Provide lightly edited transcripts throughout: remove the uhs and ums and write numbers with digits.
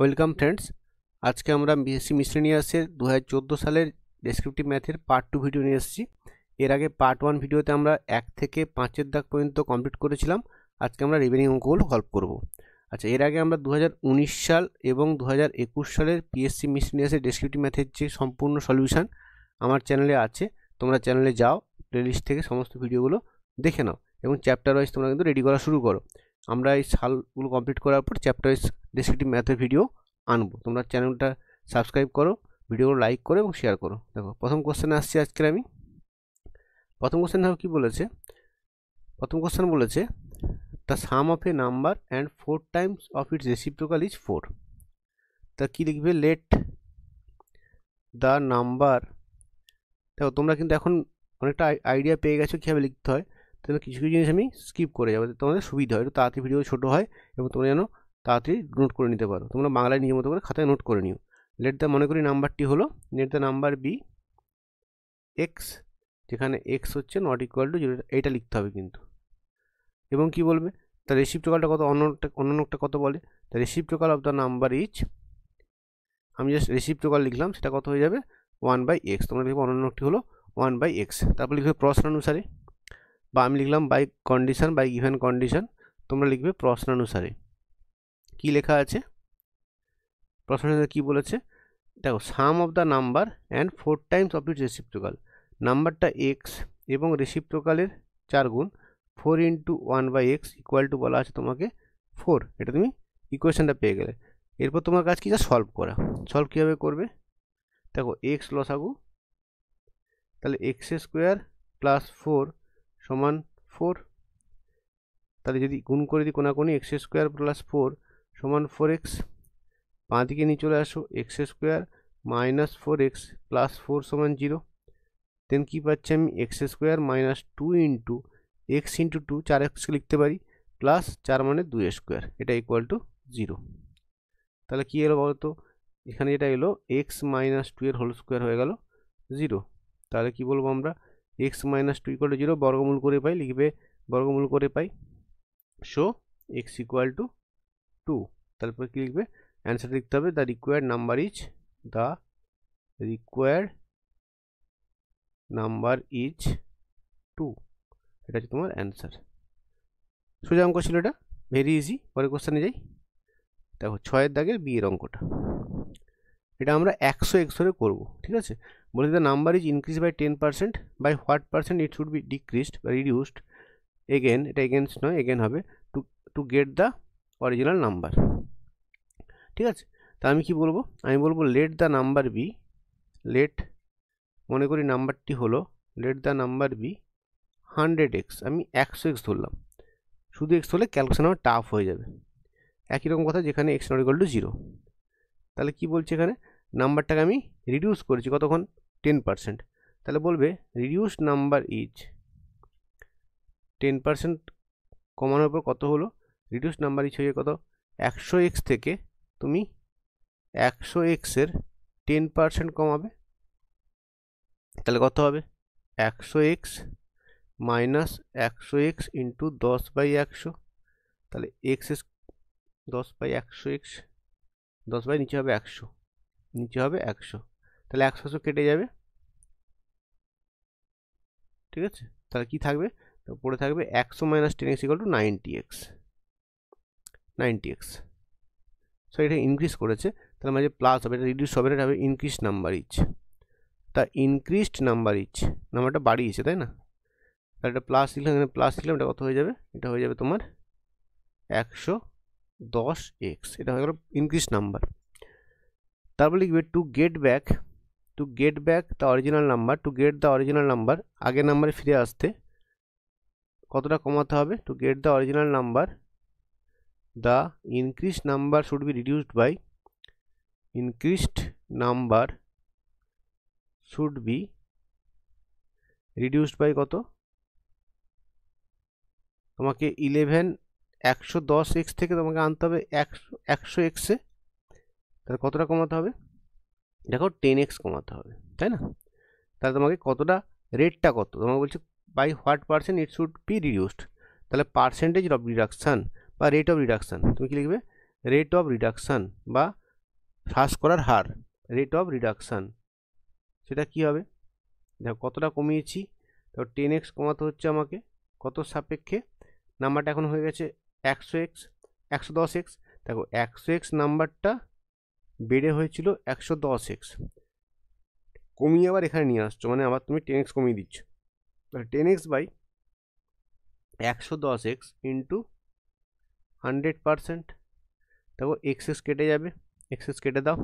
Welcome friends, আজকে আমরা BSc মিসলেনিয়াসের 2014 সালের ডেসক্রিপটিভ ম্যাথের পার্ট 2 ভিডিও নিয়ে এসেছি। এর আগে পার্ট 1 ভিডিওতে আমরা 1 থেকে 5 দাগ পর্যন্ত কমপ্লিট করেছিলাম। আজকে আমরা রিমেনিং অঙ্কগুলো সলভ করব। আচ্ছা, এর আগে আমরা 2019 সাল এবং 2021 সালের পিএসসি মিসলেনিয়াসের ডেসক্রিপটিভ ম্যাথের যে সম্পূর্ণ সলিউশন আমার চ্যানেলে আছে, তোমরা চ্যানেলে যাও, প্লেলিস্ট থেকে সমস্ত ভিডিওগুলো দেখে নাও এবং চ্যাপ্টার ওয়াইজ তোমরা কিন্তু রেডি করা শুরু করো। আমরা এই সালগুলো কমপ্লিট করার পর চ্যাপ্টার ওয়াইজ ডেসক্রিপটিভ ম্যাথের ভিডিও আনবো। তোমরা চ্যানেলটা সাবস্ক্রাইব করো, ভিডিওগুলো লাইক করো এবং শেয়ার করো। দেখো, প্রথম কোশ্চেনে আসছি আজকের আমি। প্রথম কোশ্চেন দেখো কি বলেছে। প্রথম কোশ্চেন বলেছে the some of A number and 4 times of its reciprocal is 4। তা কি লিখবে? Let the number. দেখো, তোমরা কিন্তু এখন অনেকটা আইডিয়া পেয়ে গেছো কীভাবে লিখতে হয়। তাহলে কিছু কিছু জিনিস আমি স্কিপ করে যাবো, তোমাদের সুবিধা হয়, একটু তাড়াতাড়ি ভিডিও ছোটো হয় এবং তোমরা যেন তাড়াতাড়ি নোট করে নিতে পারো। তোমরা বাংলায় নিজের মতো করে খাতায় নোট করে নিও। লেট দ্য, মনে করি নাম্বারটি হলো, let the number be x, যেখানে এক্স হচ্ছে নট ইকুয়াল টু 0, এইটা লিখতে হবে কিন্তু। এবং কি বলবে? দ্য রেসিপ্রোকালটা কত, অন্যটা কত বলে? The reciprocal of the number is, আমি জাস্ট রেসিপ্রোকাল লিখলাম, সেটা কত হয়ে যাবে? 1/x। তোমরা লিখবে অন্যটি হলো 1/x। তারপর লিখবে প্রশ্নানুসারে, বা আমি লিখলাম by condition, by given condition. তোমরা লিখবে প্রশ্নানুসারে। কি লেখা আছে প্রশ্নানুসারে? কি বলেছে? দেখো, sum of the number and 4 times of its reciprocal. নাম্বারটা এক্স এবং রেসিপ্রোকালের 4 গুণ, 4 × 1/x ইকুয়াল টু বলা আছে তোমাকে 4। এটা তুমি ইকুয়েশনটা পেয়ে গেলে। এরপর তোমার কাজ কি? যা সলভ করা। সলভ কীভাবে করবে? দেখো, এক্স লসাগু, তাহলে x² + 4 সমান 4। তাহলে যদি গুণ করে দিই কোনাকুনি, x² + 4 সমান 4x। বাঁ দিকে নিয়ে চলে আসো, x² - 4x + 4 সমান 0। দেন কী পাচ্ছি আমি? x² - 2 × x × 2, 4x লিখতে পারি, প্লাস 4 মানে 2² এটা ইকুয়াল টু 0। তাহলে কী এলো বলতো? এখানে যেটা এলো x - 2 এর হোল স্কোয়ার হয়ে গেল 0। তাহলে কি বলবো আমরা? x - 2 = 0, বর্গমূল করে পাই, লিখবে বর্গমূল করে পাই। So x = 2। তারপর কি লিখবে? অ্যান্সার লিখতে হবে the required number is, the required number is 2। এটা হচ্ছে তোমার অ্যান্সার। সোজা অঙ্ক ছিল এটা, ভেরি ইজি। পরের কোশ্চেনে যাই। দেখো, 6 দাগের বি এর অঙ্কটা, এটা আমরা 100x ধরে করবো, ঠিক আছে? বলতে the number is increase by 10%, by what percent it should be decreased বা রিডিউসড এগেন, এটা এগেনস্ট নয়, এগেন হবে, to get the original number. ঠিক আছে? তা আমি কি বলবো? আমি বলবো let the number be, let, মনে করি নাম্বারটি হলো, let the number B 100x। আমি 100x ধরলাম, শুধু x হলে ক্যালকুলেশন আমার টাফ হয়ে যাবে। একই রকম কথা যেখানে x ≠ 0। তাহলে কি বলছে এখানে? নাম্বারটাকে আমি রিডিউস করেছি কতক্ষণ? 10%। তাহলে বলবে রিডিউস নাম্বার ইজ, 10% কমানোর পর কত হলো? রিডিউস নাম্বার ইজ হয়ে কত? 100x থেকে তুমি 100x এর 10% কমাবে, তাহলে কত হবে? 100x - 100x × 10/100। তাহলে x 10/100x, 10 বাই নিচে হবে 100, নিচে হবে 100, তাহলে 100 কেটে যাবে। ঠিক আছে? তাহলে কি থাকবে? তো পড়ে থাকবে 100 - 10x = 90x, 90x। সো এটা ইনক্রিজ করেছে, তাহলে মাঝে প্লাস হবে, এটা রিডিউস হবে, এটা হবে ইনক্রিজ নাম্বার ইজ। তা ইনক্রিজড নাম্বার ইজ, নাম্বারটা বাড়িয়েছে, তাই না? তাহলে এটা প্লাস লিখলাম, এখানে প্লাস লিখলাম, এটা কত হয়ে যাবে? এটা হয়ে যাবে তোমার 110x। এটা হয়ে গেল ইনক্রিজ নাম্বার। তারপর লিখবে to get back the original number, to get the original number, আগের নাম্বারে ফিরে আসতে কতটা কমাতে হবে? To get the original number, the increase number should be reduced by, increased number should be reduced by কত? তোমাকে 110x থেকে তোমাকে আনতে হবে 100x এ, তাহলে কতটা কমাতে হবে? দেখো, 10x কমাতে হবে, তাই না? তাহলে তোমাকে কতটা, রেটটা কত? তোমাকে বলছে by what percent it should be reduced, তাহলে পার্সেন্টেজ অফ রিডাকশান বা রেট অফ রিডাকশান। তুমি কি লিখবে? রেট অফ রিডাকশান বা হ্রাস করার হার, রেট অফ রিডাকশান, সেটা কি হবে? দেখো কতটা কমিয়েছি, তো 10x কমাতে হচ্ছে আমাকে কত সাপেক্ষে, নাম্বারটা এখন হয়ে গেছে 100x 110x। দেখো 100x নাম্বারটা বেড়ে হয়েছিল 110x, কমিয়ে আবার এখানে নিয়ে আসছো, মানে আবার তুমি 10x কমিয়ে দিচ্ছ। 10x by 110x into 100%। দেখো এক্সেস কেটে যাবে, এক্সেস কেটে দাও,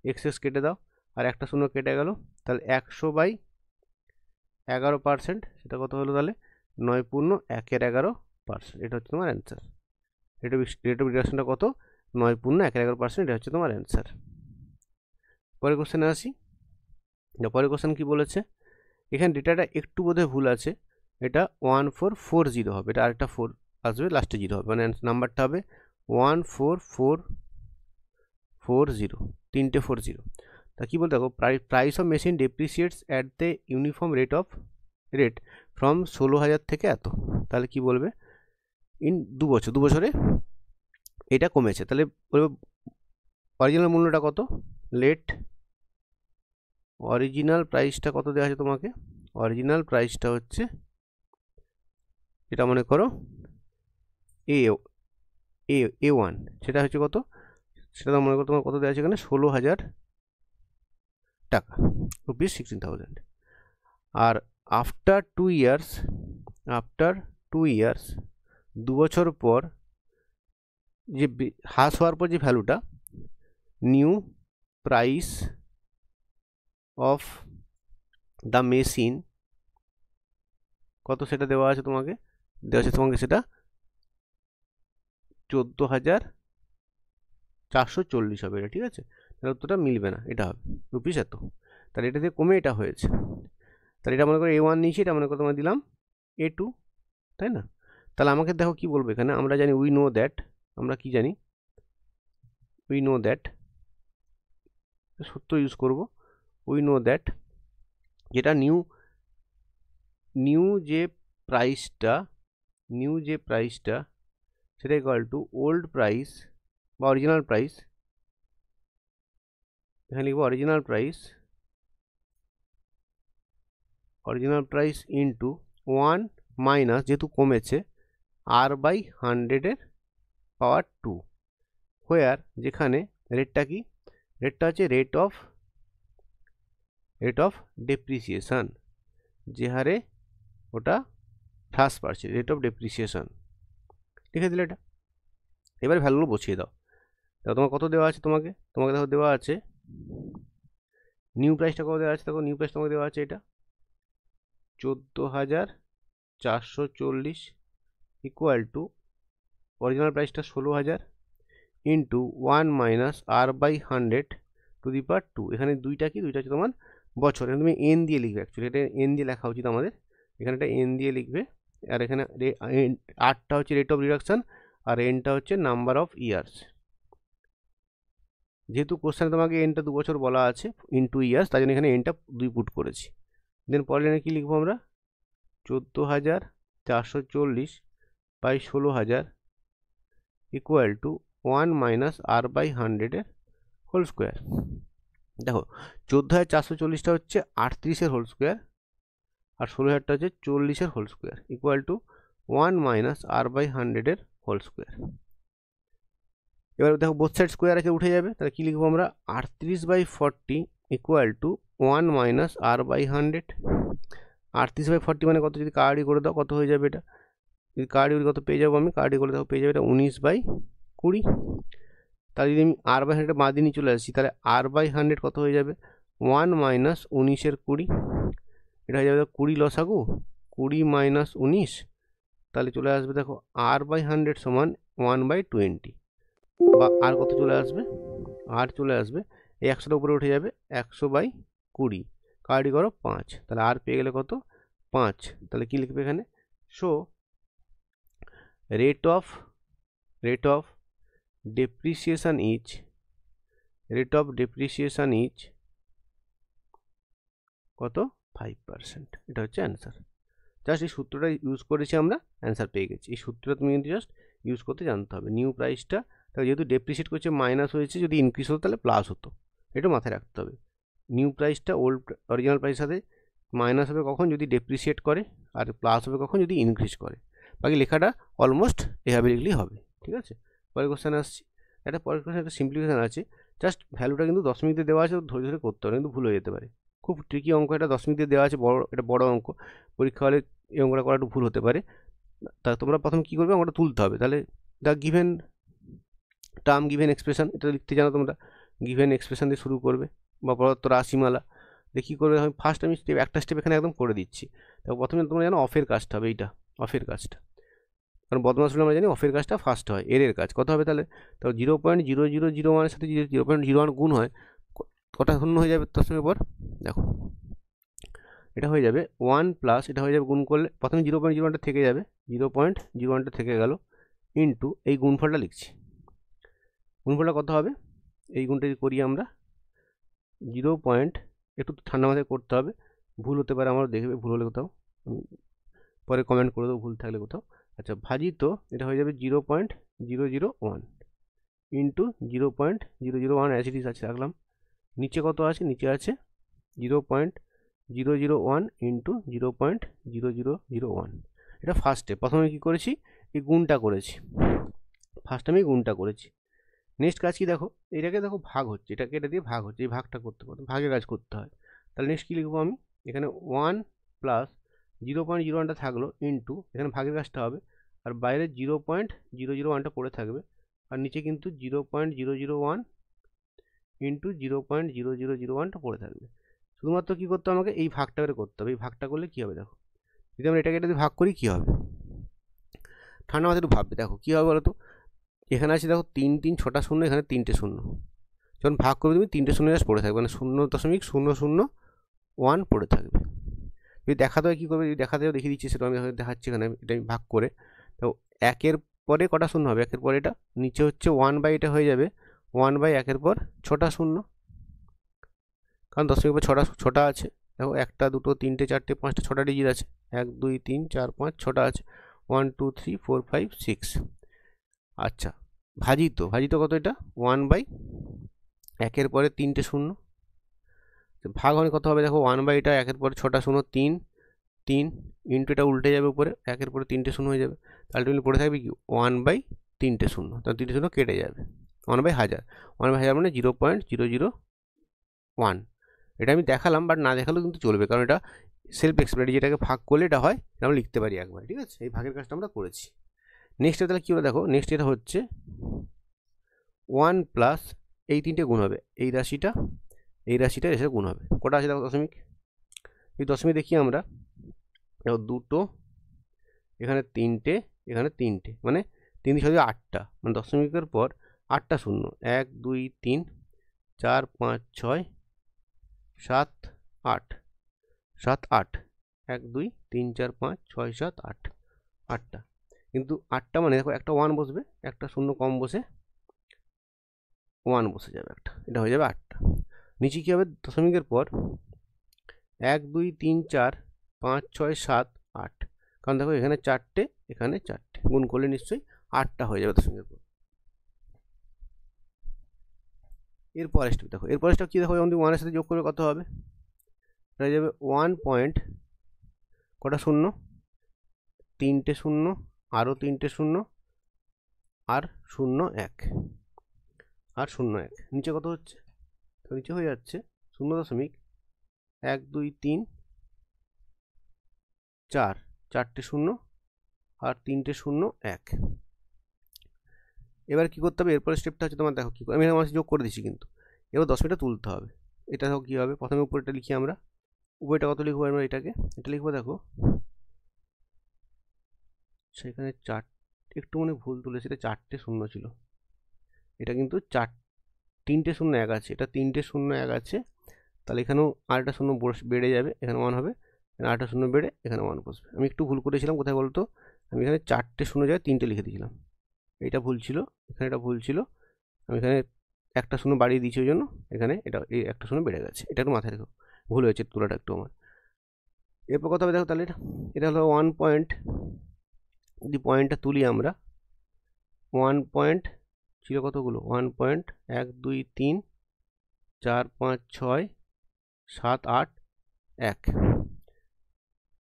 এক্সেস কেটে দাও, আর একটা শূন্য কেটে গেল, তাহলে 100/11%, সেটা কত হলো তাহলে 9.111%। এটা হচ্ছে তোমার অ্যান্সার। রেট অফ রিডাকশনটা কত? 9.111%। এটা হচ্ছে তোমার অ্যান্সার। পরের কোশ্চেনে আসি। পরের কোশ্চেন কি বলেছে, এখানে ডেটাটা একটু বোধহয় ভুল আছে, এটা 1440 হবে, এটা আরেকটা 4 আসবে, লাস্টে 0 হবে, মানে নাম্বারটা হবে 14440, 3টে 40। তা কি বলতে, দেখো price of machine depreciates at the uniform rate from 16,000 থেকে এত। তাহলে কি বলবে, ইন 2 বছরে এটা কমেছে, তাহলে বলবে অরিজিনাল মূল্যটা কত, লেট অরিজিনাল প্রাইসটা কত দেওয়া আছে তোমাকে, অরিজিনাল প্রাইসটা হচ্ছে, এটা মনে করো A1, সেটা হচ্ছে কত, সেটা তো মনে করো তোমার কত দেওয়া আছে এখানে, 16,000 টাকা, রুপিস 16,000। আর আফটার 2 ইয়ার্স 2 বছর পর যে হ্রাস হওয়ার পর যে ভ্যালুটা, new price of the machine কত, সেটা দেওয়া আছে তোমাকে, সেটা 14,440 হবে, এটা ঠিক আছে। তাহলে উত্তরটা মিলবে না, এটা হবে রুপিস এত, তাহলে এটা দিয়ে কমে এটা হয়েছে। তাহলে এটা মনে করো A1 নিয়েছি, এটা মনে করো তোমার দিলাম A2, তাই না? তাহলে আমাকে দেখো কি বলবো এখানে, আমরা জানি উই নো দ্যাট, আমরা কি জানি, উই নো দ্যাট, সূত্র ইউজ করব, উই নো দ্যাট, যেটা নিউ যে প্রাইসটা সেটা ইকুয়াল টু ওল্ড প্রাইস বা অরিজিনাল প্রাইস, এখানে লিখবো অরিজিনাল প্রাইস ইন্টু 1 মাইনাস, যেহেতু কমেছে, R/100 এর পাওয়ার 2, হোয়ার, যেখানে রেটটা কি, রেটটা হচ্ছে রেট অফ ডেপ্রিসিয়েশন, যে হারে ওটা হ্রাস পাচ্ছে, রেট অফ ডেপ্রিসিয়েশন, লিখে দিলে এটা। এবার ভ্যালুগুলো বসিয়ে দাও। তোমার কত দেওয়া আছে, তোমাকে দেখো দেওয়া আছে নিউ প্রাইসটা কত দেওয়া আছে, দেখো নিউ প্রাইস তোমাকে দেওয়া আছে এটা 14,440 ইকুয়াল টু অরিজিনাল প্রাইসটা 16,000 into 1 minus R/100 to the power 2। এখানে দুইটা হচ্ছে তোমার বছর, এখানে তুমি এন দিয়ে লিখবে, অ্যাকচুয়ালি এটা এন দিয়ে লেখা উচিত আমাদের, এখানে এটা এন দিয়ে লিখবে, আর এখানে আরটা হচ্ছে রেট অফ রিডাকশান, আর এনটা হচ্ছে নাম্বার অফ ইয়ার্স। যেহেতু কোশ্চেনে তোমাকে এনটা 2 বছর বলা আছে ইনটু ইয়ার্স, তাই জন্য এখানে এনটা 2 পুট করেছি। দেন পরের লাইনে কি লিখবো আমরা, 14,440 by 16,000 equal to 1 minus R/100 এর হোল স্কোয়ার। দেখো 14,440টা হচ্ছে 38-এর হোল স্কোয়ার, আর 16,000টা হচ্ছে 40-এর whole square, equal to 1 minus R/100 এর হোল স্কোয়ার। এবার দেখো বোথ সাইড স্কোয়ার আছে, উঠে যাবে, তাহলে কি লিখবো আমরা, 38/40 ইকুয়াল টু 1 মাইনাস R/100। 38/40 মানে কত, যদি কার্ডি করে দাও কত হয়ে যাবে এটা, যদি কার্ডি কত পেয়ে যাবো আমি, কার্ডি করে দাও পেয়ে যাবে এটা 19/20। তাহলে যদি আমি R/100 বাঁ দিয়ে নিয়ে চলে আসছি, তাহলে R/100 কত হয়ে যাবে, 1 মাইনাস 19-এর 20, এটা হয়ে যাবে 20 লসাগু, 20 মাইনাস 19, তাহলে চলে আসবে দেখো R/100 সমান 1/20, বা আর কত চলে আসবে, আর চলে আসবে এই 100টা উপরে উঠে যাবে, 100/20, কার্ডি করো 5, তাহলে আর পেয়ে গেলে কত, 5। তাহলে কি লিখবে এখানে, show rate of depreciation is কত, 5%। এটা হচ্ছে অ্যান্সার। জাস্ট এই সূত্রটা ইউজ করেছি আমরা, অ্যান্সার পেয়ে গেছি। এই সূত্রটা তুমি কিন্তু জাস্ট ইউজ করতে জানতে হবে, নিউ প্রাইসটা তাহলে যেহেতু ডেপ্রিসিয়েট করছে মাইনাস হয়েছে, যদি ইনক্রিজ হতো তাহলে প্লাস হতো, এটা মাথায় রাখতে হবে। নিউ প্রাইসটা ওল্ড অরিজিনাল প্রাইসের সাথে মাইনাস হবে কখন, যদি ডেপ্রিসিয়েট করে, আর প্লাস হবে কখন, যদি ইনক্রিজ করে। বাকি লেখাটা অলমোস্ট এভাবে লিখলেই হবে, ঠিক আছে। পরের কোশ্চেন আসছি। একটা পরের কোশ্চেন একটা সিম্পলিফিকেশন আছে, জাস্ট ভ্যালুটা কিন্তু দশমিক দিয়ে দেওয়া আছে, ধরে ধরে করতে হবে, কিন্তু ভুল হয়ে যেতে পারে। খুব ট্রিকি অঙ্ক এটা, দশমিক দিয়ে দেওয়া আছে, এটা বড় অঙ্ক, পরীক্ষা হলে এই অঙ্কটা করা একটু ভুল হতে পারে। তা তোমরা প্রথমে কী করবে, অঙ্কটা তুলতে হবে। তাহলে the given term, given expression, এটা লিখতে জানো তোমরা, গিভেন এক্সপ্রেশন দিয়ে শুরু করবে বা প্রদত্ত রাশিমালা দিয়ে কী করবে। আমি একটা স্টেপ এখানে একদম করে দিচ্ছি। তো প্রথমে তোমরা জানো অফের কাজটা হবে, এইটা অফের কাজটা, কারণ বদমাশ হলে আমরা জানি অফের কাজটা ফার্স্ট হয়, এর কাজ কত হবে তাহলে, তো 0.0001 সাথে যদি 0.01 গুণ হয়, কটা শূন্য হয়ে যাবে তার সঙ্গে পর, দেখো এটা হয়ে যাবে 1 প্লাস, এটা হয়ে যাবে গুণ করলে প্রথমে 0.01টা থেকে যাবে, 0.01টা থেকে গেল, ইন্টু এই গুণফলটা লিখছি। গুণফলটা কত হবে, এই গুণটা যদি করি আমরা 0. একটু ঠান্ডা মাথায় করতে হবে, ভুল হতে পারে, আমার দেখবে ভুল হলে কোথাও পরে কমেন্ট করে দেবো ভুল থাকলে কোথাও। আচ্ছা, ভাজিত এটা হয়ে যাবে 0.001 ইন্টু 0.001 অ্যাসিডিস আছে রাখলাম। নিচে কত আছে, নিচে আছে 0.001 ইন্টু 0.0001। এটা ফার্স্ট স্টেপ, প্রথমে কী করেছি, এই গুণটা করেছি, ফার্স্ট আমি গুণটা করেছি। নেক্সট কাজ কি দেখো, এটাকে দেখো ভাগ হচ্ছে, এটাকে এটা দিয়ে ভাগ হচ্ছে, এই ভাগটা করতে করতে ভাগের কাজ করতে হয়। তাহলে নেক্সট কী লিখবো আমি, এখানে 1 প্লাস 0.01টা থাকলো ইন্টু, এখানে ভাগের কাজটা হবে, আর বাইরে 0.001টা পড়ে থাকবে, আর নিচে কিন্তু 0.001 ইন্টু 0.0001টা পড়ে থাকবে। শুধুমাত্র কী করতে হবে, আমাকে এই ভাগটা করে করতে হবে। এই ভাগটা করলে কী হবে দেখো, যদি আমরা এটাকে ভাগ করি কী হবে, ঠান্ডা মাথায় একটু ভাববে, দেখো কী হবে বলো তো। এখানে আছে দেখো 3 3 6টা শূন্য, এখানে 3টে শূন্য, যখন ভাগ করবে তুমি 3টে শূন্য পড়ে থাকবে, মানে 0.001 পড়ে থাকবে। যদি দেখাতে হয় কী করবে, যদি দেখাতে হয় দেখিয়ে দিচ্ছি, সেটা আমি দেখাচ্ছি এখানে, এটা আমি ভাগ করে। তো 1-এর পরে কটা শূন্য হবে, 1-এর পরে এটা নিচে হচ্ছে 1/, এটা হয়ে যাবে 1/1-এর পর 6টা শূন্য, কারণ দশমিকের পর 6টা আছে। দেখো 1টা 2টো 3টে 4টে 5টা 6টা ডিজিট আছে, 1 2 3 4 5 6টা আছে, 1 2 3 4 5 6। আচ্ছা, ভাজিত কত, এটা 1/1-এর পরে 3টে শূন্য, ভাগ হলে কত হবে দেখো, 1/, এটা 1-এর পরে 6টা শূন্য 3 3 ইন্টু এটা উল্টে যাবে উপরে, 1-এর পরে 3টে শূন্য হয়ে যাবে, তাহলে তুমি পড়ে থাকবে কি 1/3টে শূন্য, তাহলে 3টে শূন্য কেটে যাবে, 1/1000, 1/1000 মানে 0.001। এটা আমি দেখালাম, বাট না দেখালেও কিন্তু চলবে, কারণ এটা সেলফ এক্সপ্লেনারি, যেটাকে ভাগ করলে এটা হয়, এটা আমরা লিখতে পারি একবার, ঠিক আছে। এই ভাগের কাজটা আমরা করেছি। নেক্সট তাহলে কী হবে দেখো, নেক্সট এটা হচ্ছে 1 প্লাস এই 3টে গুণ হবে, এই রাশিটা এসে গুণ হবে, কটা আছে দেখো দশমিক, এই দশমিক দেখি আমরা, দেখো 2টো, এখানে 3টে, এখানে 3টে, মানে 3 6 8টা, মানে দশমিকের পর 8টা শূন্য, 1 2 3 4 5 6 7 8 7 8, 1 2 3 4 5 6 7 8, 8টা, কিন্তু 8টা মানে দেখো একটা 1 বসবে, একটা শূন্য কম বসে 1 বসে যাবে একটা, এটা হয়ে যাবে 8টা। নিচে কী হবে, দশমিকের পর 1 2 3 4 5 6 7 8, কারণ দেখো এখানে 4টে, এখানে 4টে, গুণ করলে নিশ্চয়ই 8টা হয়ে যাবে দশমিকের পর। এরপর স্টেপ দেখো, এরপর স্টেপ কী দেখো, যদি 1-এর সাথে যোগ করবে কত হবে, হয়ে যাবে 1 পয়েন্ট কটা শূন্য, 3টে শূন্য, আরও 3টে শূন্য, আর 0 1, আর 0 1, নিচে কত হচ্ছে, তো নিচে হয়ে যাচ্ছে 0.1 2 3 4, 4টে শূন্য, আর 3টে 0 1। এবার কী করতে হবে, এরপরে স্টেপটা হচ্ছে তোমার, দেখো কী করে আমি আমার যোগ করে দিচ্ছি, কিন্তু এবার দশমিকটা তুলতে হবে। এটা দেখো কী হবে, প্রথমে উপরেটা লিখি আমরা, উপরেটা কত লিখবো আমরা, এটা লিখবো দেখো, সেখানে 4, একটু মানে ভুল তুলেছে, এটা 4টে শূন্য ছিল, এটা কিন্তু 3টে 0 1 আছে, এটা 3টে 0 1 আছে, তাহলে এখানেও আরেকটা শূন্য বেড়ে যাবে, এখানে 1 হবে, এখানে আরেকটা শূন্য বেড়ে এখানে 1 বসবে। আমি একটু ভুল করেছিলাম, কোথায় বলতো, আমি এখানে 4টে শূন্য জায়গায় 3টে লিখে দিয়েছিলাম, এটা ভুল ছিল, এখানে এটা ভুল ছিল, আমি এখানে একটা শূন্য বাড়িয়ে দিয়েছি, ওই জন্য এখানে এটা এই একটা শূন্য বেড়ে গেছে, এটা একটু মাথায় রেখো, ভুল হয়েছে তুলাটা একটু আমার। এরপর কত হবে দেখো, তাহলে এটা হলো 1 পয়েন্ট, যদি পয়েন্টটা তুলি আমরা 1.6 ছিল কতগুলো 1.123 4 5 6 7 8 1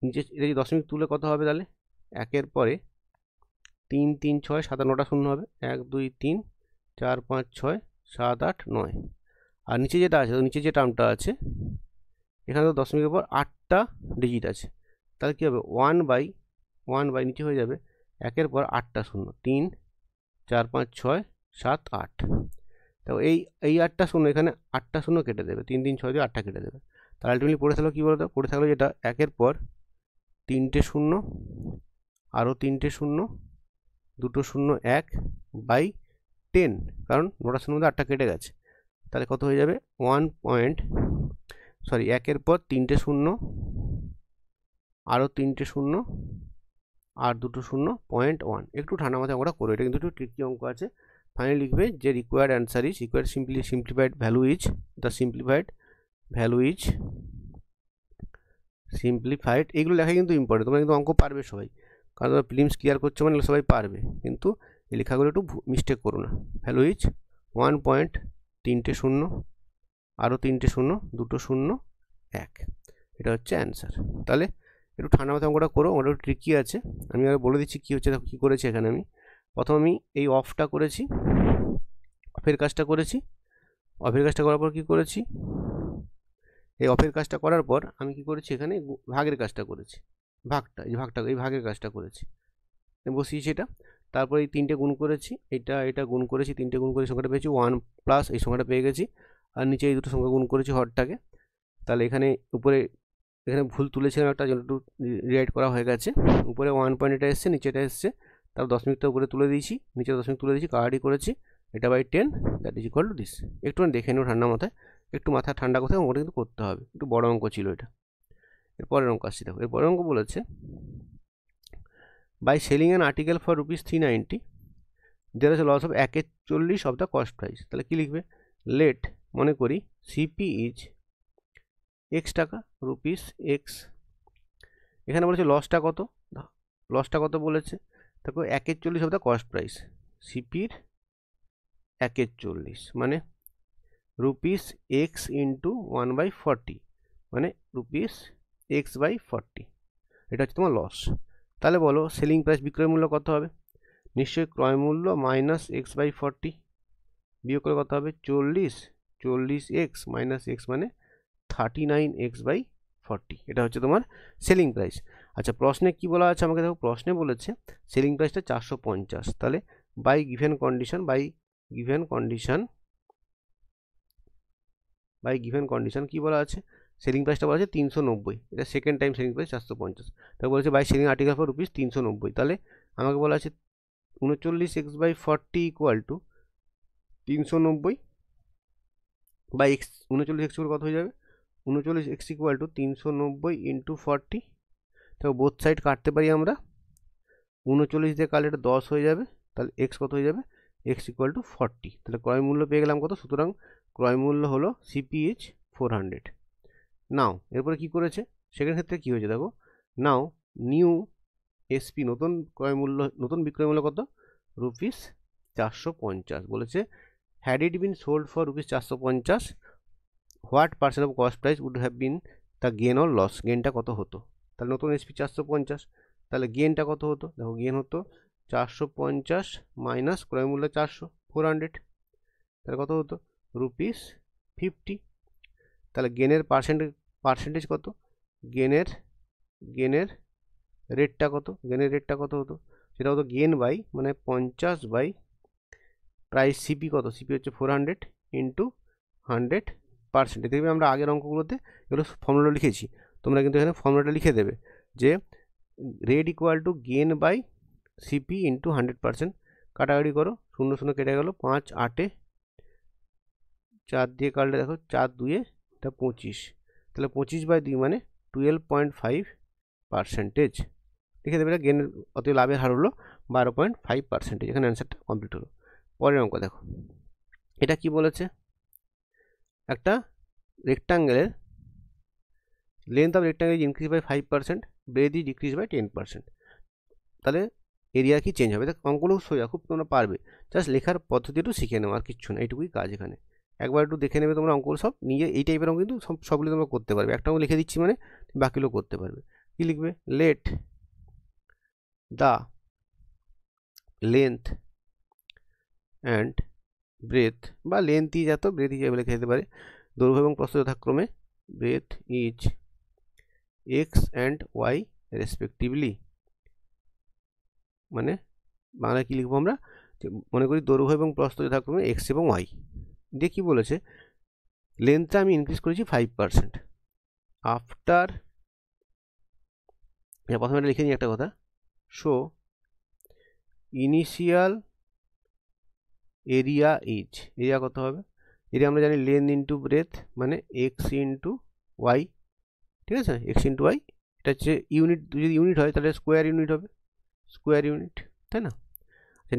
নিচে এটা যদি দশমিক তুলে কত হবে তাহলে একের পরে 3 3 6 7 9টা শূন্য হবে 1 2 3 4 5 6 7 8 9 আর নিচে যেটা আছে নিচে যে টার্মটা আছে এখানে তো দশমিকের পর 8টা ডিজিট আছে তাহলে কী হবে 1/1 নিচে হয়ে যাবে একের পর 8টা শূন্য 3 4 5 6 7 8 তো এই 8টা শূন্য এখানে 8টা শূন্য কেটে দেবে 3 3 6 দিয়ে 8টা কেটে দেবে তাহলে আলটিমেটলি পড়ে থাকলো কী বলতো পড়ে থাকলো যেটা একের পর 3টে শূন্য আরও 3টে শূন্য 2টো শূন্য 1/10 কারণ 9টা শূন্য মধ্যে 8টা কেটে গেছে তাহলে কত হয়ে যাবে একের পর 3টে শূন্য আরও 3টে শূন্য আর 2টো শূন্য 0.1 একটু ঠান্ডা মাথায় আমরা করবো এটা কিন্তু একটু ট্রিকি অঙ্ক আছে ফাইনালি লিখবে যে required answer is required simplified value is the simplified value is simplified এইগুলো লেখা কিন্তু ইম্পর্টেন্ট তোমরা কিন্তু অঙ্ক পারবে সবাই কারণ তোমরা প্রিলিমস ক্লিয়ার করছো মানে সবাই পারবে কিন্তু এই লেখাগুলো একটু মিস্টেক করো না ভ্যালু ইজ 1.3টে শূন্য আরও 3টে শূন্য 2টো শূন্য 1 এটা হচ্ছে অ্যান্সার তাহলে একটু ঠান্ডা মাথায় অঙ্কটা করো ওটা একটু ট্রিকি আছে আমি আর বলে দিচ্ছি কী হচ্ছে কী করেছি এখানে আমি প্রথম আমি এই অফটা করেছি অফের কাজটা করেছি অফের কাজটা করার পর কী করেছি এই অফের কাজটা করার পর আমি কি করেছি এখানে ভাগের কাজটা করেছি এই ভাগের কাজটা করেছি বসিয়েছি এটা তারপর এই 3টে গুণ করেছি এটা গুণ করেছি 3টে গুণ করে সংখ্যাটা পেয়েছি 1 প্লাস এই সংখ্যাটা পেয়ে গেছি আর নিচে এই দুটো সংখ্যা গুণ করেছি হরটাকে তাহলে এখানে উপরে এখানে ভুল তুলেছিলাম একটা জন্য একটু রিরাইট করা হয়ে গেছে উপরে 1 পয়েন্ট এটা এসছে নিচে এটা এসছে তার দশমিকটা উপরে তুলে দিয়েছি নিচে দশমিক তুলে দিয়েছি কাটাকাটি করেছি এটা by 10 that is equal to this একটু দেখে নিও ঠান্ডা মাথায় একটু মাথা ঠান্ডা কোথায় অঙ্কটা কিন্তু করতে হবে একটু বড় অঙ্ক ছিল এটা এরপরের অঙ্ক আসছি দেখো এরপরের অঙ্ক বলেছে by selling an article for ₹390 there is a loss of 1/40 of the cost price তাহলে কী লিখবে লেট মনে করি সিপি ইজ এক্স টাকা রুপিস এক্স এখানে বলেছে লসটা কত বলেছে দেখো 1/40 অফ দ্য কস্ট প্রাইস সিপির 1/40 মানে রুপিস এক্স ইন্টু 1/40 মানে রুপিস x/40 এটা হচ্ছে তোমার লস তাহলে বলো সেলিং প্রাইস বিক্রয় মূল্য কত হবে নিশ্চয়ই ক্রয় মূল্য মাইনাস x/40 বিয়োগ করে কত হবে 40x মাইনাস এক্স মানে 39x/40 এটা হচ্ছে তোমার সেলিং প্রাইস আচ্ছা প্রশ্নে কি বলা আছে আমাকে দেখো প্রশ্নে বলেছে সেলিং প্রাইসটা 450 তাহলে বাই গিভেন কন্ডিশন কি বলা আছে সেলিং প্রাইসটা বলা আছে 390 এটা সেকেন্ড টাইম সেলিং প্রাইস 450 তাই বলেছে বাই সেলিং আর্টিকেল ফর ₹390 তাহলে আমাকে বলা আছে 39x/40 equal to 390 by x 39x কত হয়ে যাবে 39x ইকুয়াল টু 390 ইন্টু 40 তো বোথ সাইড কাটতে পারি আমরা 39 দিয়ে কাটলে এটা 10 হয়ে যাবে তাহলে এক্স কত হয়ে যাবে এক্স ইকুয়াল টু 40 তাহলে ক্রয় মূল্য পেয়ে গেলাম কত সুতরাং ক্রয় মূল্য হলো সিপি ইজ 400 নাও এরপরে কি করেছে সেকেন্ড ক্ষেত্রে কি হয়েছে দেখো নাও নিউ এসপি নতুন বিক্রয় মূল্য কত রুপিস 450 বলেছে had it been sold for rupees 450 what percent of cost price would have been the gain or loss গেনটা কত হতো তাহলে নতুন এসপি 450 তাহলে গেনটা কত হতো দেখো গেন হতো 450 মাইনাস ক্রয় মূল্য 400 তাহলে কত হতো রুপিস 50 তাহলে গেনের পার্সেন্টেজ কত গেনের রেটটা কত হতো সেটা হতো গেন বাই মানে 50 বাই প্রাইস সিপি কত সিপি হচ্ছে 400 ইন্টু 100% দেখবে আমরা আগের অঙ্কগুলোতে এগুলো ফর্মুলা লিখেছি তোমরা কিন্তু এখানে ফর্মুলাটা লিখে দেবে যে rate equal to gain by CP into 100% কাটাকাটি করো 0 0 কেটে গেল 5 8 4 দিয়ে কাটলে দেখো 4 2 এটা 25 তাহলে 25/2 মানে 12.5% লিখে দেবে গেনের অত লাভের হার হলো 12.5% এখানে অ্যান্সারটা কমপ্লিট হলো পরের অঙ্ক দেখো এটা কি বলেছে একটা রেক্টাঙ্গেলের length of rectangle increase by 5% breadth is decrease by 10% তাহলে এরিয়া কি চেঞ্জ হবে। দেখ অঙ্কগুলো সোজা, খুব তোমরা পারবে, জাস্ট লেখার পদ্ধতি একটু শিখে নেওয়া, আর কিচ্ছু না, এইটুকুই কাজ এখানে। একবার একটু দেখে নেবে তোমরা অঙ্কগুলো সব নিজে, এই টাইপের অঙ্ক কিন্তু সবগুলো তোমরা করতে পারবে। একটা অঙ্ক লিখে দিচ্ছি মানে বাকিগুলো করতে পারবে। কি লিখবে? Let the length and breadth, বা লেন্থ ইজ এত, ব্রেথ ইজ লিখে দিতে পারে, দৈর্ঘ্য এবং প্রস্থ যথাক্রমে breadth is x and y respectively. মানে বাংলায় কী লিখবো আমরা, যে মনে করি দৈর্ঘ্য এবং প্রস্থ যথাক্রমে এক্স এবং ওয়াই। দিয়ে কী বলেছে, লেন্থটা আমি ইনক্রিজ করেছি 5%। আফটার, প্রথমে এটা লিখে নিই একটা কথা, show initial area is, area কত হবে, এরিয়া আমরা জানি লেন্থ ইন্টু ব্রেথ মানে এক্স ইন্টু ওয়াই, ঠিক আছে, এক্স ইন্টু ওয়াই, এটা হচ্ছে ইউনিট, যদি ইউনিট হয় তাহলে স্কোয়ার ইউনিট হবে, স্কোয়ার ইউনিট, তাই না।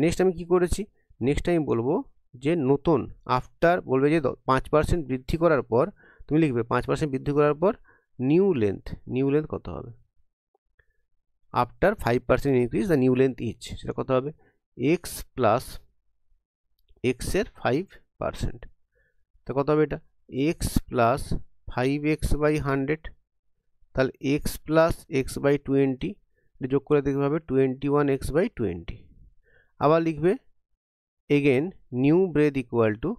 নেক্সট আমি কি করেছি, নেক্সট আমি বলবো যে নতুন, আফটার বলবে যে 5% বৃদ্ধি করার পর, তুমি লিখবে 5% বৃদ্ধি করার পর নিউ লেন্থ, নিউ লেন্থ কত হবে, after 5% increase the new length is, সেটা কত হবে, এক্স প্লাস এক্সের 5%, তা কত হবে এটা, এক্স প্লাস 5x বাই 100, তাহলে এক্স প্লাস এক্স বাই 20, যোগ করে দেখতে হবে 21x বাই 20। আবার লিখবে again new breadth equal to,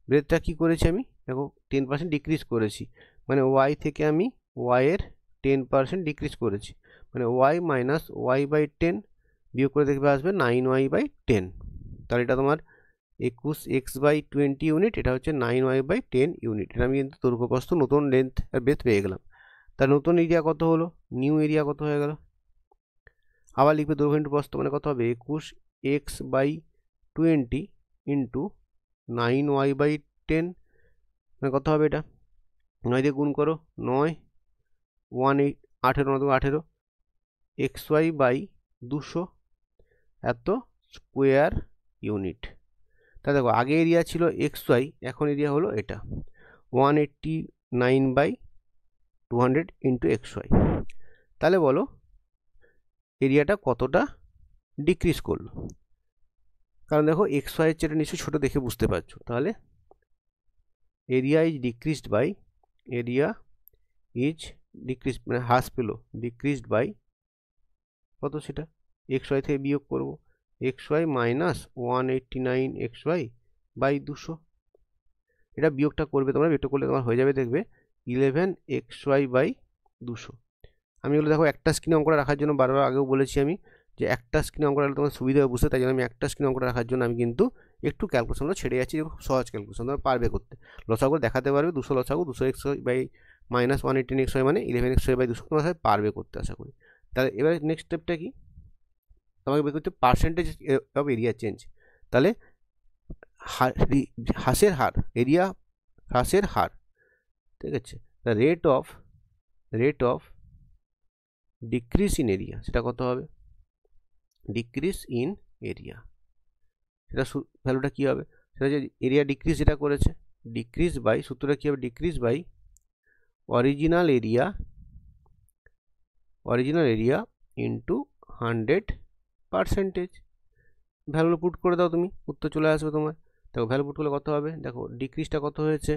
ব্রেথটা কী করেছি আমি, দেখো 10% ডিক্রিজ করেছি, মানে ওয়াই থেকে আমি ওয়াইয়ের 10% ডিক্রিজ করেছি, মানে ওয়াই মাইনাস ওয়াই বাই 10, বিয়োগ করে দেখবে আসবে 9y বাই 10, তাহলে এটা তোমার 21x বাই 20 ইউনিট, এটা হচ্ছে 9y বাই 10 ইউনিট। এটা আমি কিন্তু দৈর্ঘ্য প্রস্থ নতুন লেন্থ আর ব্রেথ পেয়ে গেলাম। তার নতুন এরিয়া কত হলো, নিউ এরিয়া কত হয়ে গেল, আবার লিখবে দৈর্ঘ্য ইন্টু প্রস্থ মানে কত হবে, 21x by 20 into 9y by 10, মানে কত হবে এটা, 9 দিয়ে গুণ করো, 9 1 18 9 18, xy বাই 200 এত স্কোয়ার ইউনিট। তা দেখো আগে এরিয়া ছিল xy, এখন এরিয়া হলো এটা 189 বাই 200 ইন্টু xy। তাহলে বলো এরিয়াটা কতটা ডিক্রিজ করলো, কারণ দেখো xy এর চেয়ে নিশ্চয়ই ছোটো দেখে বুঝতে পারছো, তাহলে area is decreased by, area is decrease মানে হ্রাস পেলো, ডিক্রিজড বাই কত, সেটা xy থেকে বিয়োগ করবো, xy মাইনাস 189 xy বাই 200, এটা বিয়োগটা করবে তোমরা, বিয়োগটা করলে তোমার হয়ে যাবে দেখবে 11xy বাই 200। আমি এগুলো দেখো একটা স্ক্রিনে অঙ্কটা রাখার জন্য বারবার আগেও বলেছি আমি যে একটা স্ক্রিনে অঙ্কটা রাখলে তোমার সুবিধা হবে বুঝতে, তাই জন্য আমি একটা স্ক্রিনে অঙ্কটা রাখার জন্য আমি কিন্তু একটু ক্যালকুলেশনটা ছেড়ে যাচ্ছি, খুব সহজ ক্যালকুলেশন তোমরা পারবে করতে, লসাগু দেখাতে পারবে, 200 লসাগু 200xy বাই মাইনাস 118xy মানে 11xy বাই 200, তোমার সাথে পারবে করতে আশা করি। তাহলে এবার নেক্সট স্টেপটা কি, তোমাকে বের করতে পার্সেন্টেজ অফ এরিয়া চেঞ্জ, তাহলে হ্রাসের হার, এরিয়া হ্রাসের হার, ঠিক আছে, the rate of decrease in area, সেটা কত হবে, ডিক্রিজ ইন এরিয়া, সেটা ভ্যালুটা কী হবে, সেটা যে এরিয়া ডিক্রিজ যেটা করেছে, ডিক্রিজ বাই, সূত্রটা কী হবে, decrease by original area into 100%। Value put করে দাও তুমি, উত্তর চলে আসবে তোমার। দেখো ভ্যালু পুট করলে কত হবে, দেখো ডিক্রিজটা কত হয়েছে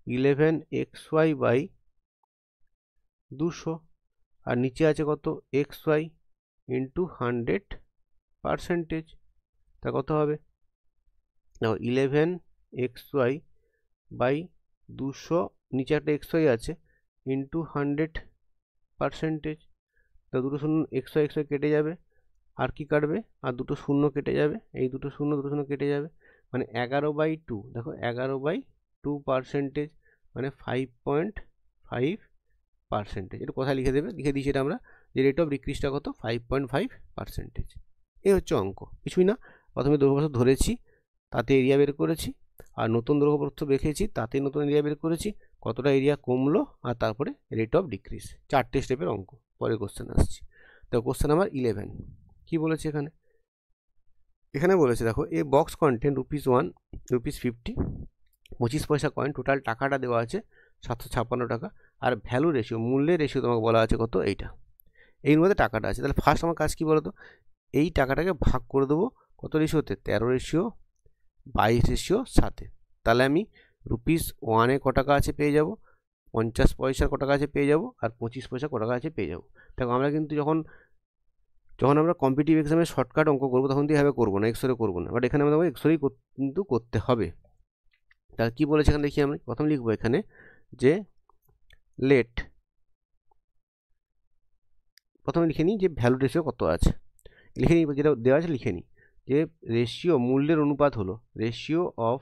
11xy বাই 200, আর নিচে আছে কত xy ইন্টু 100%, তা কত হবে, দেখো 11xy বাই 200, নিচে একটা xy আছে ইন্টু 100%, তা দুটো শূন্য xy কেটে যাবে, আর কি কাটবে, আর দুটো শূন্য কেটে যাবে, এই দুটো শূন্য কেটে যাবে, মানে 11/2, দেখো 11/2%, মানে 5.5%। এটা কোথায় লিখে দেবে, লিখে দিয়েছি এটা আমরা, যে রেট অফ ডিক্রিজটা কত 5.5%। এই হচ্ছে অঙ্ক, কিছুই না, প্রথমে দৈর্ঘ্য ধরেছি তাতে এরিয়া বের করেছি, আর নতুন দৈর্ঘ্য রেখেছি তাতে নতুন এরিয়া বের করেছি, কতটা এরিয়া কমলো, আর তারপরে রেট অফ ডিক্রিজ, 4টে স্টেপের অঙ্ক। পরে কোশ্চেন আসছি, তো কোশ্চেন নাম্বার 11 কি বলেছে এখানে বলেছে দেখো এ বক্স কন্টেন্ট ₹1 ₹50 25 পয়সা কয়েন, টোটাল টাকাটা দেওয়া আছে 756 টাকা, আর ভ্যালু রেশিও, মূল্যের রেশিও তোমাকে বলা আছে কত, এইটা, এর মধ্যে টাকাটা আছে। তাহলে ফার্স্ট আমার কাজ কি বলতো, এই টাকাটাকে ভাগ করে দেবো কত রেশিওতে, 13:22 তাহলে আমি রুপিস 1-এ ক টাকা আছে পেয়ে যাব, 50 পয়সার ক টাকা আছে পেয়ে যাব, আর 25 পয়সা ক টাকা আছে পেয়ে যাব। দেখো আমরা কিন্তু যখন আমরা কম্পিটিটিভ এক্সামে শর্টকাট অঙ্ক করবো তখন দিয়ে এভাবে করবো না, এক্সরে করবো না, বাট এখানে আমাদের এক্সরেই কিন্তু করতে হবে। তাহলে কী বলেছে এখানে দেখি, আমি প্রথম লিখবো এখানে যে লেট, প্রথমে লিখে নিই যে ভ্যালু রেশিও কত আছে, লিখে নিই যেটা দেওয়া আছে লিখে নিই যে রেশিও মূল্যের অনুপাত হলো ratio of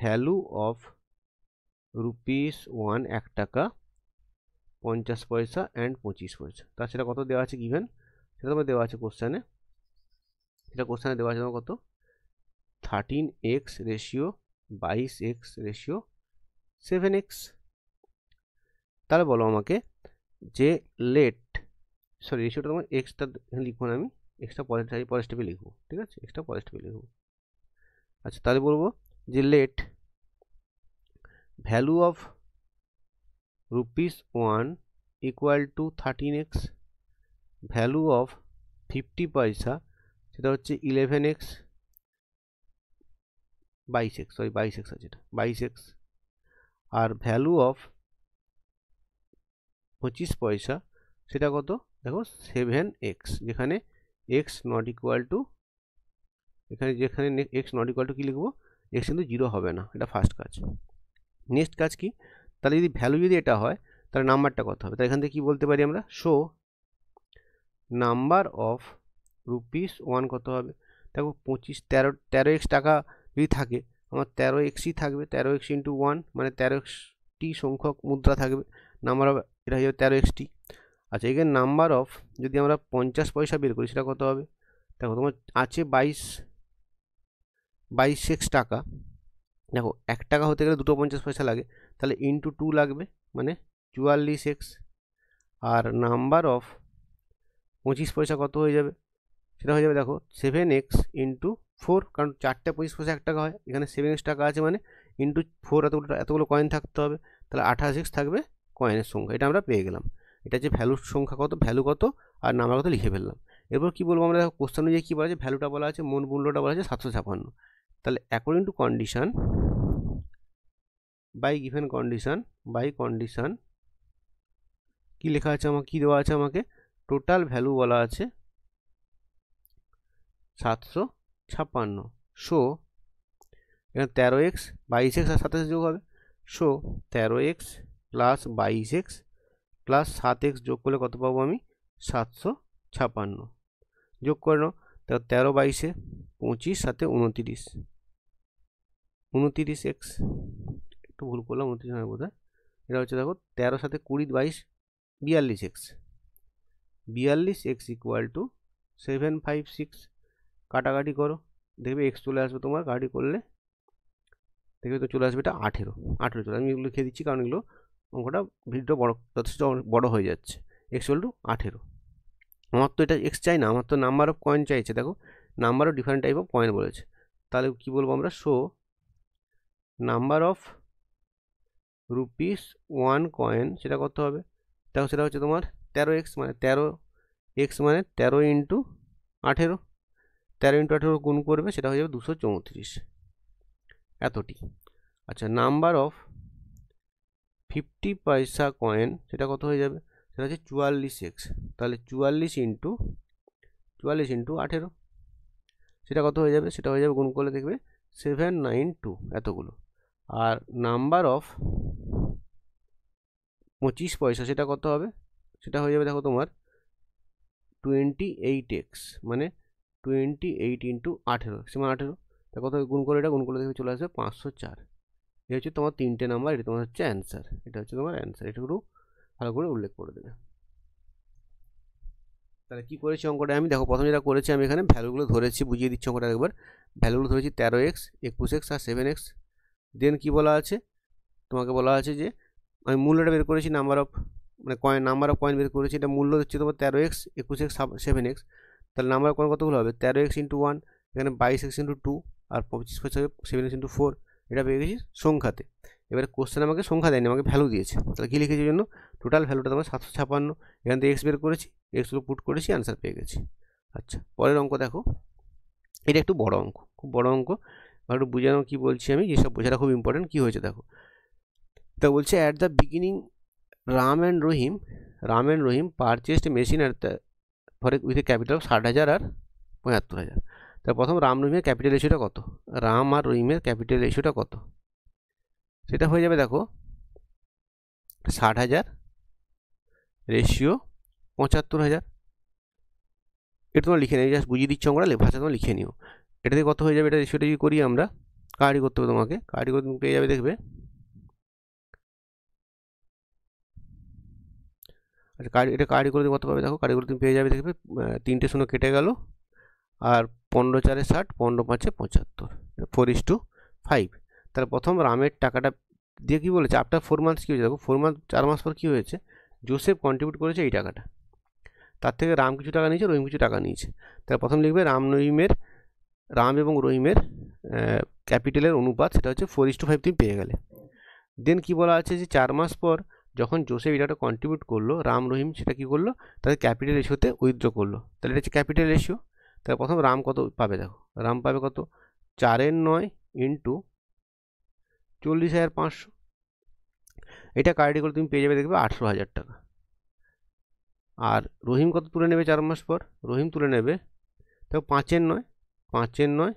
value of rupees 1 টাকা 50 পয়সা অ্যান্ড 25 পয়সা। তা সেটা কত দেওয়া আছে গিভেন, সেটা তোমার দেওয়া আছে কোশ্চেনে, সেটা কোশ্চেনে দেওয়া আছে কত 13x ratio 22x ratio 7x। তাহলে বলো আমাকে যে লেট, সরি রেশিওটা তোমার এক্সটা লিখবো না, আমি এক্সটা পরের স্টেপে লিখবো, ঠিক আছে, এক্সটা পরের স্টেপে লিখবো। আচ্ছা তাহলে বলবো যে let value of rupees 1 equal to 13x, value of 50 paisa সেটা হচ্ছে 11x 22x, সরি 22x আছে এটা 22x, আর ভ্যালু অফ 25 পয়সা সেটা কত দেখো 7x, যেখানে x নট ইকুয়াল টু, যেখানে x নট ইকুয়াল টু কি লিখবো, x কিন্তু 0 হবে না, এটা ফার্স্ট কাজ। নেক্সট কাজ কি, তাহলে যদি ভ্যালু যদি এটা হয় তাহলে নাম্বারটা কত হবে, তাই এখান থেকে কি বলতে পারি আমরা, শো নাম্বার অফ রুপিস 1 কত হবে, দেখো 13x টাকা যদি থাকে আমার 13xই থাকবে, 13x ইন্টু 1 মানে 13xটি সংখ্যক মুদ্রা থাকবে, নাম্বার অফ এটা হয়ে যাবে 13xটি। আচ্ছা এখানে নাম্বার অফ যদি আমরা 50 পয়সা বের করি সেটা কত হবে, দেখো তোমার আছে 22x টাকা, দেখো 1 টাকা হতে গেলে 250 পয়সা লাগে, তাহলে ইন্টু 2 লাগবে মানে 44x, আর নাম্বার অফ 25 পয়সা কত হয়ে যাবে, সেটা হয়ে যাবে দেখো 7x ইন্টু 4, কারণ 4টে 25 পয়সা 1 টাকা হয়, এখানে 7x টাকা আছে মানে ইন্টু 4, এতগুলো কয়েন থাকতে হবে, তাহলে 28x থাকবে কয়েনের সংখ্যা, এটা আমরা পেয়ে গেলাম। এটা যে ভ্যালুর সংখ্যা কত, ভ্যালু কত আর নাম্বার কত লিখে ফেললাম। এরপর কি বলবো আমরা, কোশ্চেন অনুযায়ী কী বলা আছে, ভ্যালুটা বলা আছে, মূল মূল্যটা বলা আছে 756, তাহলে according to condition by given condition কি লেখা আছে আমাকে, কি দেওয়া আছে আমাকে, টোটাল ভ্যালু বলা আছে 756, শো এখানে 13x 22x আর 27 যোগ হবে, show 13x plus 22x plus 7x যোগ করলে কত পাবো আমি 756, যোগ করে নাও, তাহলে 13 22-এ 25 সাথে 29x, একটু ভুল করলাম 29 হয় বোধ হয়, এটা হচ্ছে দেখো 13 সাথে 20 22 42x ইকুয়াল টু 756, কাটাকাটি করো দেখবে x চলে আসবে, তোমার কাটাকাটি করলে দেখবে তো চলে আসবে এটা 18 চলে, আমি এগুলো লিখে দিচ্ছি কারণ এগুলো অঙ্কটা ভিডিওটা যথেষ্ট বড় হয়ে যাচ্ছে। x ইকুয়াল টু 18, আমার তো এটা x চাই না, আমার তো নাম্বার অফ কয়েন চাইছে, দেখো number of different type of coin বলেছে, তাহলে কি বলবো আমরা, show number of rupees 1 coin সেটা কত হবে, দেখো সেটা হচ্ছে তোমার 13x মানে 13x মানে 13 ইন্টু 18, 13 ইন্টু 18 গুণ করবে সেটা হয়ে যাবে 234, এতটি। আচ্ছা নাম্বার অফ 50 পয়সা কয়েন সেটা কত হয়ে যাবে, সেটা হচ্ছে 44x, তাহলে 44 ইন্টু 18 সেটা কত হয়ে যাবে, সেটা হয়ে যাবে গুণ করলে দেখবে 792 এতগুলো। আর নাম্বার অফ 25 পয়সা সেটা কত হবে, সেটা হয়ে যাবে দেখো তোমার 28x মানে 28 ইন্টু 18 সমান 18, তা কত গুণ করে এটা গুণ করলে দেখবে চলে আসবে 504, এটা হচ্ছে তোমার 3টে নাম্বার, এটা তোমার হচ্ছে অ্যান্সার, এটা হচ্ছে তোমার অ্যান্সার, এটা একটু ভালো করে উল্লেখ করে দেবে। তাহলে কী করেছি অঙ্কটা আমি, দেখো প্রথমে যেটা করেছি আমি এখানে ভ্যালুগুলো ধরেছি, বুঝিয়ে দিচ্ছি অঙ্কটা একবার, ভ্যালুগুলো ধরেছি 13x 21x আর 7x, দেন কি বলা আছে তোমাকে, বলা আছে যে আমি মূল্যটা বের করেছি, নাম্বার অফ কয়েন বের করেছি, এটা মূল্য হচ্ছে তোমার 13x 21x 7x, তাহলে নাম্বার অফ কয়েন কতগুলো হবে 13x ইন্টু 1, এখানে 22x ইন্টু 2 আর 25 পয়সা 7x ইন্টু 4, এটা পেয়ে গেছি সংখ্যাতে। এবারে কোশ্চেন আমাকে সংখ্যা দেয়নি, আমাকে ভ্যালু দিয়েছে, তাহলে কী লিখেছি জন্য টোটাল ভ্যালুটা তোমার 756, এখান থেকে এক্স বের করেছি, এক্সগুলো পুট করেছি, অ্যান্সার পেয়ে গেছি। আচ্ছা, পরের অঙ্ক দেখো, এটা একটু বড় অঙ্ক, খুব বড় অঙ্ক, একটু বুঝে নাও কি বলছি আমি, যেসব বোঝাটা খুব ইম্পর্টেন্ট। কি হয়েছে দেখো, তা বলছে at the beginning Ram and Rahim purchased machine at the for with a capital of 60,000 আর 75,000। তা প্রথম রাম রহিমের ক্যাপিটাল রেশিওটা কত, রাম আর রহিমের ক্যাপিটাল রেশিওটা কত, সেটা হয়ে যাবে দেখো 60,000 রেশিও 75,000। এটা তোমরা লিখে নিও, জাস্ট বুঝিয়ে দিচ্ছ আমরা, ভাষা তোমরা লিখে নিও। এটাতে কত হয়ে যাবে, এটা রেশিওটা যদি করি আমরা, কার্ডই করতে হবে তোমাকে, কার্ডই করে তুমি পেয়ে যাবে, দেখবে। আচ্ছা এটা কার্ডই করে কত পাবে দেখো, কার্ডই করে তুমি পেয়ে যাবে, দেখবে 3টে শূন্য কেটে গেল, আর 15 4 60, 15 5 75, 4:5। তাহলে প্রথম রামের টাকাটা দিয়ে কী বলেছে, আফটার 4 মান্থস কী হয়েছে দেখো, 4 মাস পর কী হয়েছে, জোসেফ কন্ট্রিবিউট করেছে এই টাকাটা, তার থেকে রাম কিছু টাকা নিয়েছে, রহিম কিছু টাকা নিয়েছে। তাহলে প্রথম লিখবে রাম এবং রহিমের ক্যাপিটালের অনুপাত, সেটা হচ্ছে 4:5 তুমি পেয়ে গেলে। দেন কি বলা আছে যে 4 মাস পর যখন জোসেফ এটা কন্ট্রিবিউট করলো, রাম রহিম সেটা কী করলো, তাদের ক্যাপিটাল রেশিওতে উইথড্র করলো। তাহলে এটা হচ্ছে ক্যাপিটাল রেশিও। তাহলে প্রথম রাম কত পাবে দেখো, রাম পাবে কত, 4/9 ইন্টু 40,500। এটা কারেক্ট করে তুমি পেয়ে যাবে, দেখবে 18,000 টাকা। আর রহিম কত তুলে নেবে 4 মাস পর, রহিম তুলে নেবে দেখো 5/9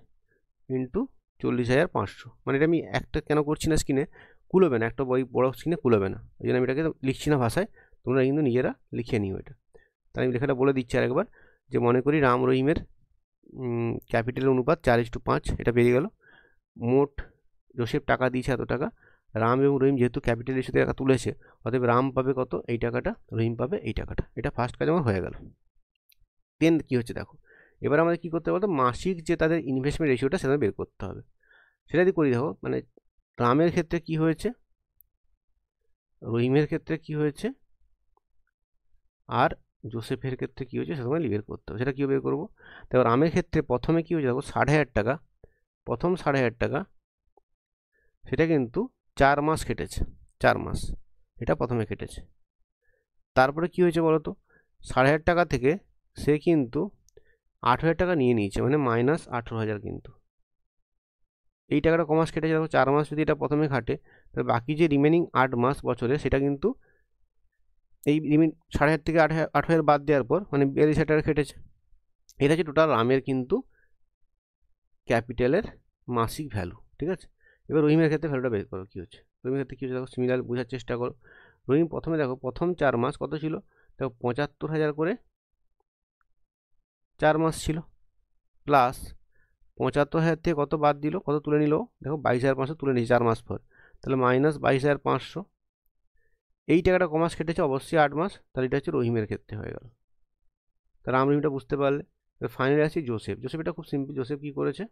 ইন্টু 40,500। মানে এটা আমি একটা কেন করছি না স্ক্রিনে, কুলোবে না, একটা বড় স্ক্রিনে কুলোবে না, ওই জন্য আমি এটাকে লিখছি না ভাষায়, তোমরা কিন্তু নিজেরা লিখে নিও এটা। তাই আমি লেখাটা বলে দিচ্ছি আরেকবার, যে মনে করি রাম রহিমের ক্যাপিটালের অনুপাত 4:5, এটা বেরিয়ে গেল। মোট জোসেফ টাকা দিয়েছে এত টাকা, রাম এবং রহিম যেহেতু ক্যাপিটাল রেশিওতে টাকা তুলেছে, অতএব রাম পাবে কত, এই টাকাটা, রহিম পাবে এই টাকাটা। এটা ফার্স্ট কাজ আমার হয়ে গেল। দেন কী হচ্ছে দেখো, এবার আমাদের কী করতে হবে বলতো, মাসিক যে তাদের ইনভেস্টমেন্ট রেশিওটা সেটা বের করতে হবে। সেটা যদি করি দেখো, মানে রামের ক্ষেত্রে কি হয়েছে, রহিমের ক্ষেত্রে কি হয়েছে, আর জোসেফের ক্ষেত্রে কী হয়েছে, সেটা তোমায় বের করতে হবে। সেটা কী বের করবো দেখো, রামের ক্ষেত্রে প্রথমে কী হয়েছে দেখো, 60,000 টাকা, প্রথম 60,000 টাকা সেটা কিন্তু 4 মাস কেটেছে, 4 মাস এটা প্রথমে কেটেছে। তারপরে কি হয়েছে বলো তো, 60,000 টাকা থেকে সে কিন্তু 8,000 টাকা নিয়ে নিয়েছে, মানে -18,000। কিন্তু এই টাকাটা ক মাস কেটেছে দেখো, 4 মাস যদি এটা প্রথমে কাটে, তাহলে বাকি যে রিমেনিং 8 মাস বছরে, সেটা কিন্তু এই 60,000 থেকে 8,000 বাদ দেওয়ার পর মানে 42,000 টাকা কেটেছে। এটা হচ্ছে টোটাল রামের কিন্তু ক্যাপিটালের মাসিক ভ্যালু, ঠিক আছে। এবার রহিমের ক্ষেত্রে ভ্যালুটা বের করো কী হচ্ছে, রহিমের ক্ষেত্রে কী হচ্ছে দেখো, সিমিলার বোঝার চেষ্টা করো। রহিম প্রথমে দেখো, প্রথম 4 মাস কত ছিল দেখো, 75,000 করে 4 মাস ছিল, প্লাস 75,000 থেকে কত বাদ দিল, কত তুলে নিল দেখো, 22,500 তুলে নিয়েছে 4 মাস পর, তাহলে -22,500। এই টাকাটা ক মাস কেটেছে, অবশ্যই 8 মাস, তাহলে এটা হচ্ছে রহিমের ক্ষেত্রে হয়ে গেল। তাহলে রাম রহিমটা বুঝতে পারলে। ফাইনালি আসছি জোসেফ, এটা খুব সিম্পল। জোসেফ কী করেছে,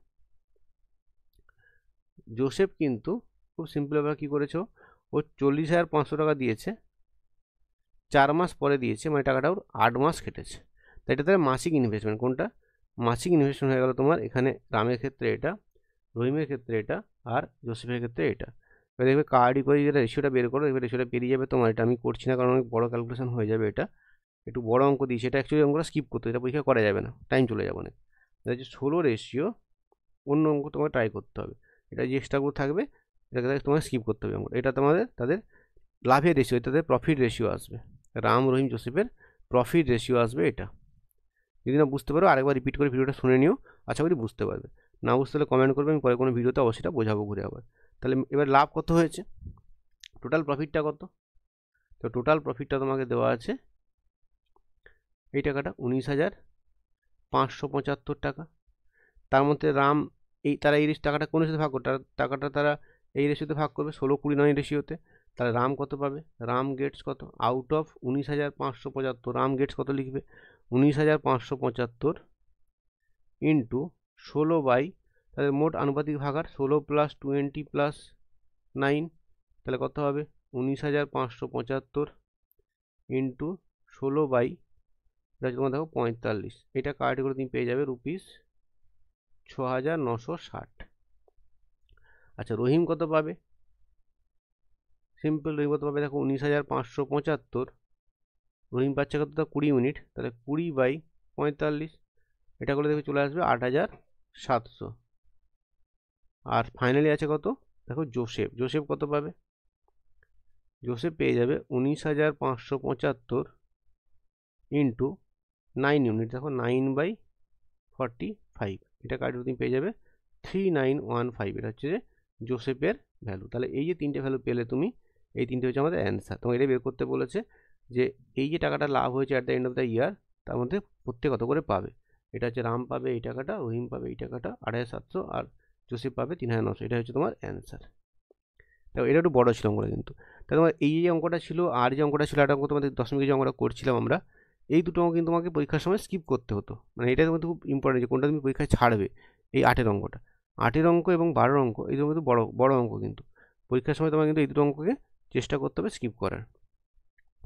জোসেফ কিন্তু খুব সিম্পলভাবে কী করেছে, ও 40,500 টাকা দিয়েছে, 4 মাস পরে দিয়েছে, মানে টাকাটা ওর 8 মাস কেটেছে। তাই এটা তাহলে মাসিক ইনভেস্টমেন্ট, কোনটা মাসিক ইনভেস্টমেন্ট হয়ে গেল তোমার এখানে, রামের ক্ষেত্রে এটা, রহিমের ক্ষেত্রে এটা, আর জোসেফের ক্ষেত্রে এটা। এবার দেখবে কার্ডই করে যেটা রেশিওটা বের করো, এবার রেশিওটা বেরিয়ে যাবে তোমার। এটা আমি করছি না কারণ অনেক বড় ক্যালকুলেশন হয়ে যাবে, এটা একটু বড় অঙ্ক দিয়েছে, এটা অ্যাকচুয়ালি অঙ্কটা স্কিপ করতে, এটা পরীক্ষা করা যাবে না, টাইম চলে যাবে অনেক। এটা হচ্ছে 16 রেশিও, অন্য অঙ্ক তোমাকে ট্রাই করতে হবে। এটা যে এক্সট্রাগুলো থাকবে এটাকে তোমাকে স্কিপ করতে হবে অঙ্ক। এটা তাদের লাভের রেশিও, তাদের প্রফিট রেশিও আসবে, রাম রহিম জোসেফের প্রফিট রেশিও আসবে এটা। যদি না বুঝতে পারো আরেকবার রিপিট করে ভিডিওটা শুনে নিও, আশা করি বুঝতে পারবে। না বুঝতে হলে কমেন্ট করবে, আমি পরে কোনো ভিডিওতে অবশ্যই বোঝাবো ঘুরে আবার। তাহলে এবার লাভ কত হয়েছে, টোটাল প্রফিটটা কত, তো টোটাল প্রফিটটা তোমাকে দেওয়া আছে, এই টাকাটা 19,575 টাকা। তার মধ্যে রাম তারা এই টাকাটা কোন রেশিওতে ভাগ করবে, টাকাটা তারা এই রেশিওতে ভাগ করবে, 16-29 রেশিওতে। তাহলে রাম কত পাবে, রাম গেটস কত, আউট অফ 19,575 রাম গেটস কত লিখবে, 19,575 ইন্টু 16 তাদের মোট আনুপাতিক ভাগার 16 + 20 + 9, তাহলে কত হবে 19,575 ইন্টু 16 এটা তোমার দেখো 45। এটা কারেক্ট করে তুমি পেয়ে যাবে ₹6,960। আচ্ছা রহিম কত পাবে, সিম্পল, রহিম কত পাবে দেখো, 19,575, রহিম পাচ্ছে কত, 20 ইউনিট, তাহলে 20/45, এটা করলে দেখো চলে আসবে 8700। আর ফাইনালি আছে কত, দেখো জোসেফ কত পাবে, জোসেফ পেয়ে যাবে 19575 ইন্টু 9 ইউনিট, দেখো 9/45, এটা কাটলে তুমি পেয়ে যাবে 3915। এটা হচ্ছে যে জোসেফের ভ্যালু। তাহলে এই যে তিনটে ভ্যালু পেলে তুমি, এই তিনটে হচ্ছে আমাদের অ্যান্সার। তোমাকে এটা বের করতে বলেছে যে এই যে টাকাটা লাভ হয়েছে at the end of the year, তার মধ্যে প্রত্যেক কত করে পাবে। এটা হচ্ছে রাম পাবে এই টাকাটা, রহিম পাবে এই টাকাটা 2700, আর জোসেফ পাবে 3900। এটা হচ্ছে তোমার অ্যান্সার। দেখো এটা একটু বড় ছিল অঙ্কটা কিন্তু। তাহলে তোমার এই যে অঙ্কটা ছিল আর যে অঙ্কটা ছিল, একটা অঙ্ক তোমাদের দশমিক যে অঙ্কটা করছিলাম আমরা, এই দুটো অঙ্ক কিন্তু তোমাকে পরীক্ষার সময় স্কিপ করতে হতো। মানে এটা কিন্তু খুব ইম্পর্টেন্ট যে কোনটা তুমি পরীক্ষায় ছাড়বে। এই 8-এর অঙ্কটা, 8-এর অঙ্ক এবং 12-এর অঙ্ক, এই দুটো কিন্তু বড় বড় অঙ্ক কিন্তু পরীক্ষার সময় তোমার কিন্তু এই দুটো অঙ্ককে চেষ্টা করতে হবে স্কিপ করার।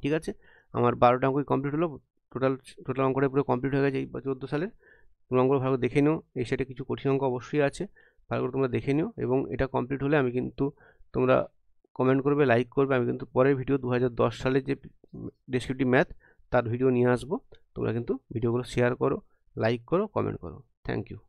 ঠিক আছে, আমার 12টা অঙ্কই কমপ্লিট হলো। টোটাল টোটাল অঙ্কটা পুরো কমপ্লিট হয়ে গেছে এই 14 সালের। তোমরা অঙ্কগুলো ভালো দেখে নিও, এই সেটে কিছু কঠিন অঙ্ক অবশ্যই আছে, ভালো করে তোমরা দেখে নিও। এবং এটা কমপ্লিট হলে আমি কিন্তু, তোমরা কমেন্ট করবে, লাইক করবে, আমি কিন্তু পরের ভিডিও 2010 সালের যে ডেসক্রিপটিভ ম্যাথ তার ভিডিও নিয়ে আসবো। তোমরা কিন্তু ভিডিওগুলো শেয়ার করো, লাইক করো, কমেন্ট করো। Thank you.